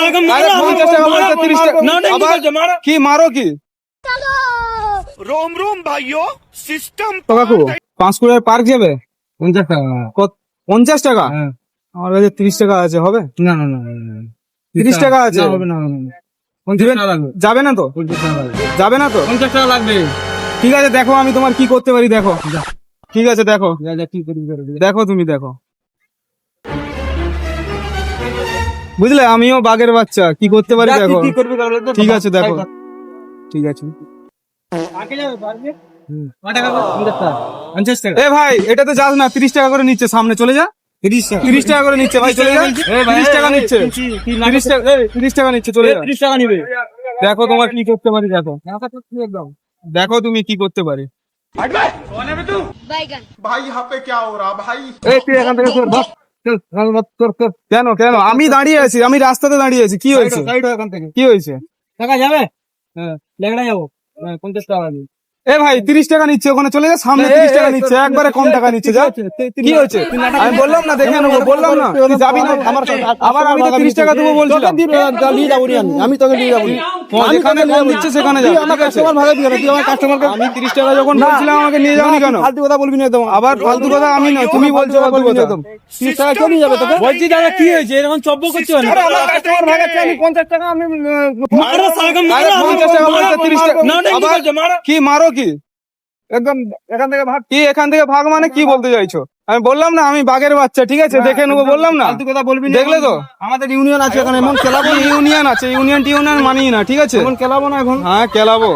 আরে 50 টাকা বলছে 30 টাকা আবার কি মারো কি रोम रोम भाइयों सिस्टम তো কাকু পাঁশকুড়ার পার্ক যাবে 50 টাকা। 50 টাকা হ্যাঁ। আমার কাছে 30 টাকা আছে হবে না না না 30 টাকা আছে না, হবে না হবে না। 50 টাকা লাগবে। যাবে না তো 50 টাকা লাগবে। যাবে না তো 50 টাকা লাগবে। ঠিক আছে দেখো আমি তোমার কি করতে পারি দেখো ঠিক আছে দেখো যা যা কি করবি করে দিবি। দেখো তুমি দেখো বুঝলে আমিও বাঘের বাচ্চা কি করতে পারি যা, দেখো কি করবি করে দে। ঠিক আছে দেখো ঠিক আছে আগে যাবে পারবে? কয় টাকা করে? 50 টাকা। 50 টাকা। এ ভাই এটা তো যাস না 30 টাকা করে নিচ্ছে সামনে চলে যা 30 টাকা। 30 টাকা করে নিচ্ছে ভাই চলে যা 30 টাকা নিচ্ছে 30 টাকা 30 টাকা নিচ্ছে চলে যা 30 টাকা নিবে। দেখো তোমার কি করতে পারি দেখো টাকা তো তুই একদম। দেখো তুমি কি করতে পারি बैगन भाई यहाँ पे क्या हो रहा भाई এই তুই এখান থেকে তোর ধর। চল, রাজবাত কর কর। কেন কেন আমি দাঁড়িয়ে আছি আমি রাস্তাতে দাঁড়িয়ে আছি কি হয়েছে সাইড এখান থেকে। কি হয়েছে টাকা যাবে? হ্যাঁ, লেগড়া যাবো। হ্যাঁ, 50 টাকা লাগবে। এ ভাই 30 টাকা নিচ্ছে ওখানে চলে যা সামনে 30 টাকা নিচ্ছে একবারে কম টাকা নিচ্ছে যা কি হয়েছে আমি বললাম না দেখে নেবো বললাম না তুই যাবি না আমার আবার আমি তো 30 টাকা দেবো বলছিলাম নিয়ে যাবো নি আমি তোকে নিয়ে যাবো নি। যেখানে কম নিচ্ছে সেখানে যা আমার কাস্টমার ভাগে দিও না, তুই আমার কাস্টমারকে আমি 30 টাকা যখন বলছিলাম আমাকে নিয়ে যাওনি কেন ফালতু কথা বলবি না একদম। আবার ফালতু কথা আমি না তুমি বলছো ফালতু কথা একদম 30 টাকা কে নিয়ে যাবে তোকে? বলছি দাদা কি হয়েছে এরকম চব্য করছো না? আরে আমার কাস্টমার ভাগাচ্ছে আমি 50 টাকা আমি মারো সালকে আরে মারো 50 টাকা বলছে 30 টাকা না না কি আবার বলছো মারো কি মারো কি একদম এখান থেকে ভাগ কি এখান থেকে ভাগ মানে কি বলতে চাইছো আমি বললাম না আমি বাঘের বাচ্চা ঠিক আছে দেখে নেবো বললাম না ফালতু কথা বলবি না। দেখলে তো আমাদের ইউনিয়ন আছে এখানে, এমন খেলাবো ইউনিয়ন আছে ইউনিয়ন টিউনিয়ন মানি না ঠিক আছে এমন খেলাবো না এখন। হ্যাঁ খেলাবো